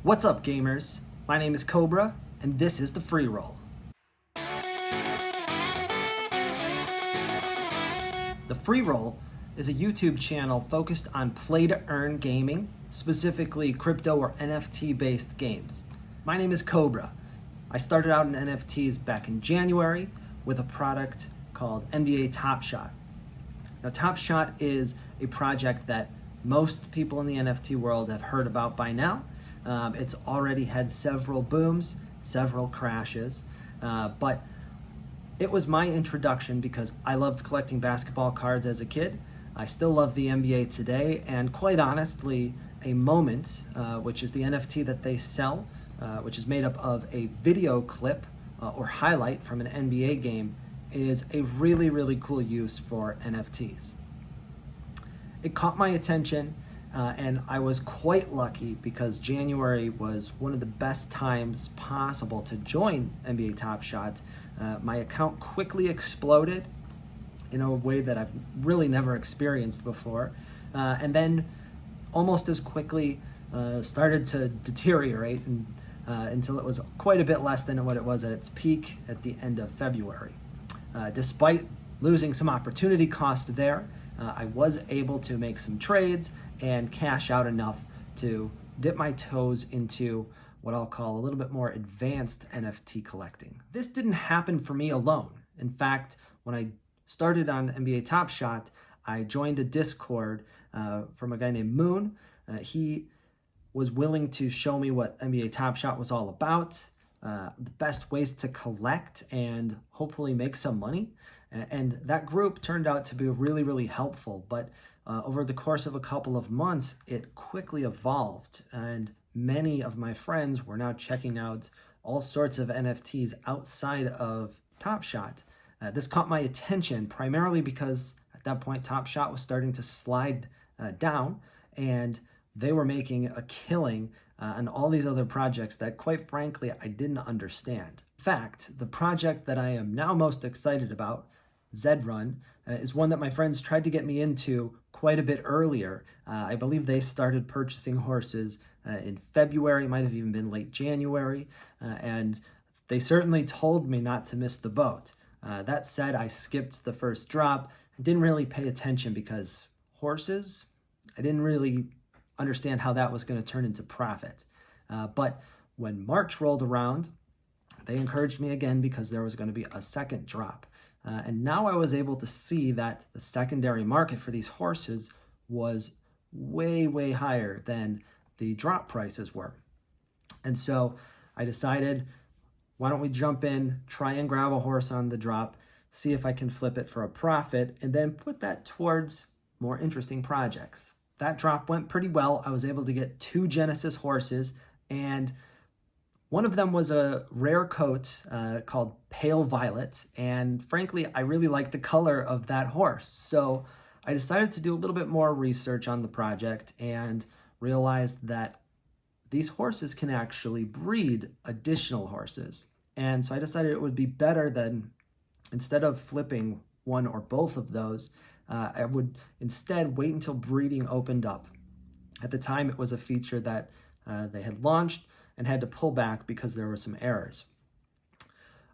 What's up, gamers? My name is Cobra, and this is the Freeroll. The Freeroll is a YouTube channel focused on play-to-earn gaming, specifically crypto or NFT-based games. My name is Cobra. I started out in NFTs back in January with a product called NBA Top Shot. Now, Top Shot is a project that most people in the NFT world have heard about by now. It's already had several booms, several crashes, but it was my introduction because I loved collecting basketball cards as a kid. I still love the NBA today, and quite honestly, a moment, which is the NFT that they sell, which is made up of a video clip or highlight from an NBA game, is a really, really cool use for NFTs. It caught my attention, and I was quite lucky because January was one of the best times possible to join NBA Top Shot. My account quickly exploded in a way that I've really never experienced before, and then almost as quickly started to deteriorate until it was quite a bit less than what it was at its peak at the end of February. Despite losing some opportunity cost there, I was able to make some trades and cash out enough to dip my toes into what I'll call a little bit more advanced NFT collecting. This didn't happen for me alone. In fact, when I started on NBA Top Shot, I joined a Discord from a guy named Moon. He was willing to show me what NBA Top Shot was all about, the best ways to collect and hopefully make some money. And that group turned out to be really, really helpful. But over the course of a couple of months, it quickly evolved. And many of my friends were now checking out all sorts of NFTs outside of Top Shot. This caught my attention primarily because at that point, Top Shot was starting to slide down, and they were making a killing on all these other projects that, quite frankly, I didn't understand. In fact, the project that I am now most excited about, Zedrun, is one that my friends tried to get me into quite a bit earlier. I believe they started purchasing horses in February, might have even been late January, and they certainly told me not to miss the boat. That said, I skipped the first drop. I didn't really pay attention because horses, I didn't really understand how that was going to turn into profit. But when March rolled around, they encouraged me again because there was going to be a second drop. And now I was able to see that the secondary market for these horses was way, way higher than the drop prices were. And so I decided, why don't we jump in, try and grab a horse on the drop, see if I can flip it for a profit, and then put that towards more interesting projects. That drop went pretty well. I was able to get 2 Genesis horses, and one of them was a rare coat called Pale Violet, and frankly, I really liked the color of that horse. So I decided to do a little bit more research on the project and realized that these horses can actually breed additional horses. And so I decided it would be better than, instead of flipping one or both of those, I would instead wait until breeding opened up. At the time, it was a feature that they had launched and had to pull back because there were some errors.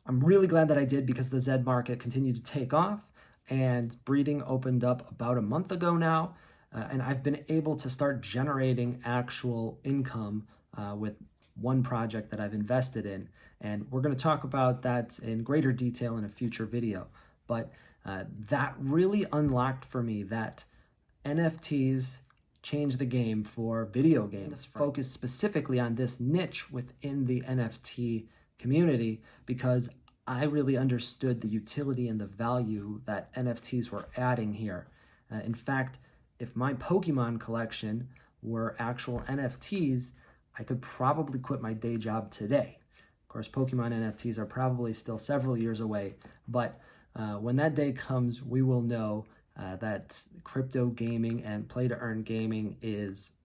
I'm really glad that I did because the Zed market continued to take off and breeding opened up about a month ago now. And I've been able to start generating actual income with one project that I've invested in. And we're going to talk about that in greater detail in a future video. But that really unlocked for me that NFTs change the game for video games. Focus specifically on this niche within the NFT community because I really understood the utility and the value that NFTs were adding here. In fact, if my Pokemon collection were actual NFTs, I could probably quit my day job today. Of course, Pokemon NFTs are probably still several years away, but when that day comes, we will know that crypto gaming and play-to-earn gaming is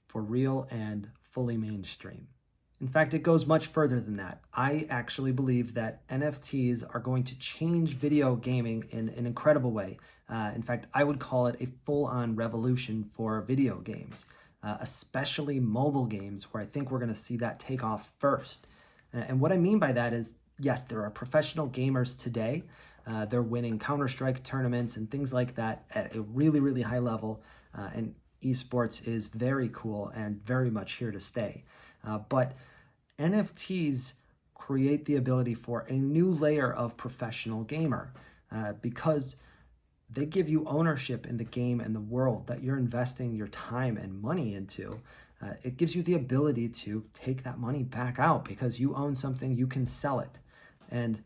for real and fully mainstream. In fact, it goes much further than that. I actually believe that NFTs are going to change video gaming in an incredible way. In fact, I would call it a full-on revolution for video games. especially mobile games, where I think we're going to see that take off first. And what I mean by that is, yes, there are professional gamers today. They're winning Counter-Strike tournaments and things like that at a really, really high level. And esports is very cool and very much here to stay. But NFTs create the ability for a new layer of professional gamer because they give you ownership in the game and the world that you're investing your time and money into. It gives you the ability to take that money back out because you own something, you can sell it. And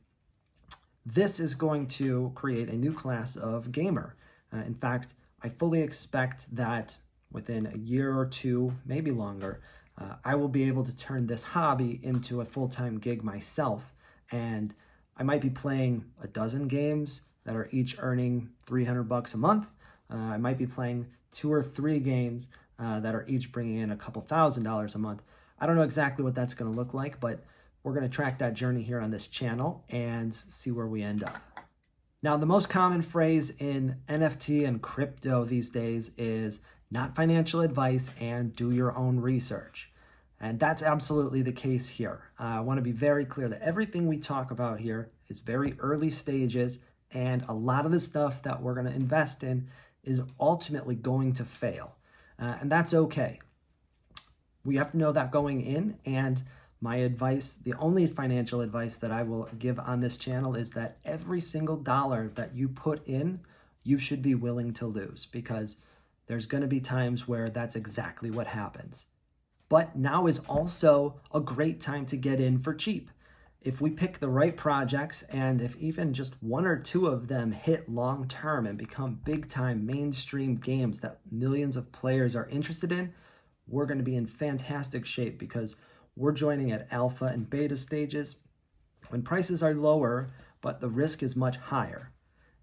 this is going to create a new class of gamer. In fact, I fully expect that within a year or two, maybe longer, I will be able to turn this hobby into a full-time gig myself. And I might be playing a dozen games that are each earning $300 a month. I might be playing 2 or 3 games that are each bringing in a couple $1,000s a month. I don't know exactly what that's going to look like, but we're going to track that journey here on this channel and see where we end up. Now, the most common phrase in NFT and crypto these days is not financial advice and do your own research. And that's absolutely the case here. I want to be very clear that everything we talk about here is very early stages, and a lot of the stuff that we're going to invest in is ultimately going to fail. And that's okay. We have to know that going in, and my advice, the only financial advice that I will give on this channel is that every single dollar that you put in, you should be willing to lose, because there's going to be times where that's exactly what happens. But now is also a great time to get in for cheap. If we pick the right projects, and if even just 1 or 2 of them hit long term and become big time mainstream games that millions of players are interested in, we're going to be in fantastic shape, because we're joining at alpha and beta stages when prices are lower, but the risk is much higher.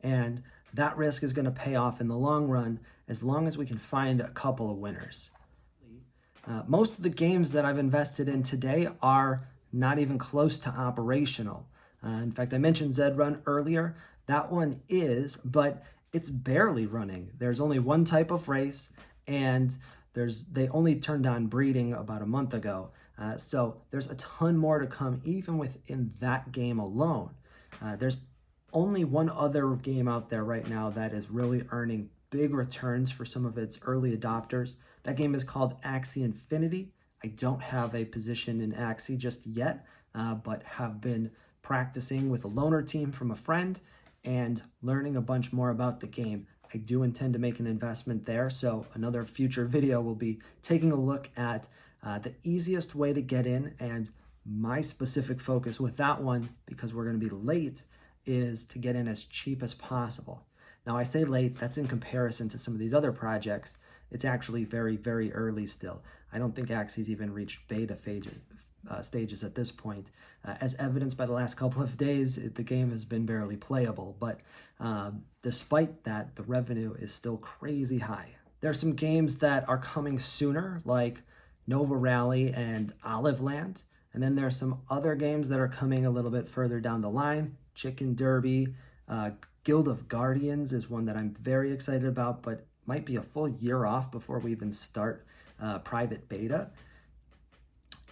And that risk is going to pay off in the long run as long as we can find a couple of winners. Most of the games that I've invested in today are not even close to operational. In fact, I mentioned Zedrun earlier. That one is, but it's barely running. There's only one type of race, and they only turned on breeding about a month ago. So there's a ton more to come even within that game alone. There's only one other game out there right now that is really earning big returns for some of its early adopters. That game is called Axi Infinity. I don't have a position in Axi just yet, but have been practicing with a loaner team from a friend and learning a bunch more about the game. I do intend to make an investment there, so another future video will be taking a look at the easiest way to get in, and my specific focus with that one, because we're going to be late, is to get in as cheap as possible. Now, I say late, that's in comparison to some of these other projects. It's actually very, very early still. I don't think Axi's even reached beta stages at this point. As evidenced by the last couple of days, the game has been barely playable. But despite that, the revenue is still crazy high. There are some games that are coming sooner, like Nova Rally and Olive Land. And then there are some other games that are coming a little bit further down the line. Chicken Derby, Guild of Guardians is one that I'm very excited about, but might be a full year off before we even start private beta.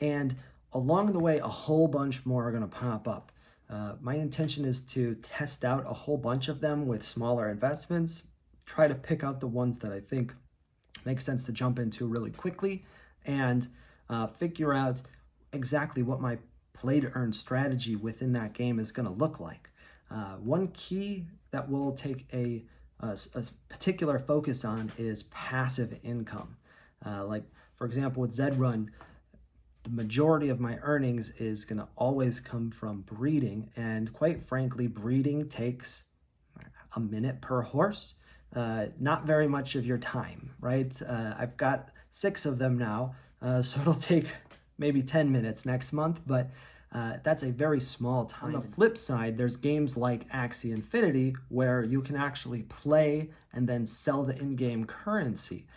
And along the way, a whole bunch more are going to pop up. My intention is to test out a whole bunch of them with smaller investments, try to pick out the ones that I think make sense to jump into really quickly, and figure out exactly what my play to earn strategy within that game is going to look like. One key that we'll take a particular focus on is passive income. Like, for example, with Zedrun, the majority of my earnings is going to always come from breeding, and quite frankly, breeding takes a minute per horse. Not very much of your time, right? I've got 6 of them now, so it'll take maybe 10 minutes next month, but that's a very small time. On the flip side, there's games like Axi Infinity where you can actually play and then sell the in-game currency.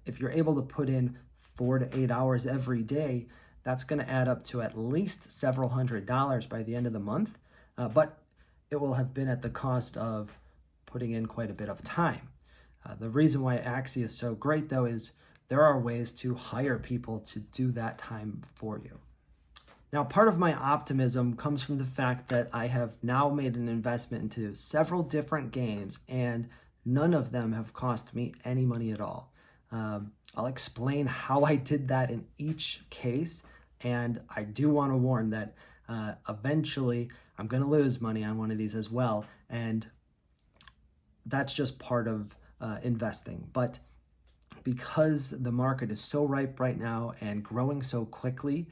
If you're able to put in 4 to 8 hours every day, that's going to add up to at least several $100s by the end of the month, but it will have been at the cost of putting in quite a bit of time. The reason why Axi is so great, though, is there are ways to hire people to do that time for you. Now, part of my optimism comes from the fact that I have now made an investment into several different games, and none of them have cost me any money at all. I'll explain how I did that in each case, and I do want to warn that eventually I'm going to lose money on one of these as well, and that's just part of investing. But because the market is so ripe right now and growing so quickly,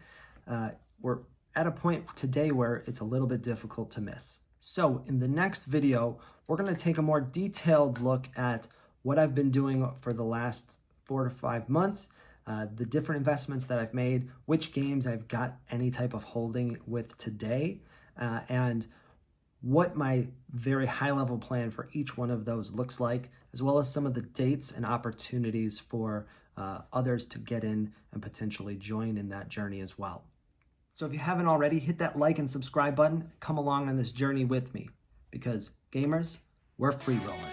we're at a point today where it's a little bit difficult to miss. So in the next video, we're going to take a more detailed look at what I've been doing for the last 4 to 5 months, the different investments that I've made, which games I've got any type of holding with today, and what my very high-level plan for each one of those looks like, as well as some of the dates and opportunities for others to get in and potentially join in that journey as well. So if you haven't already, hit that like and subscribe button. Come along on this journey with me, because gamers, we're free rolling.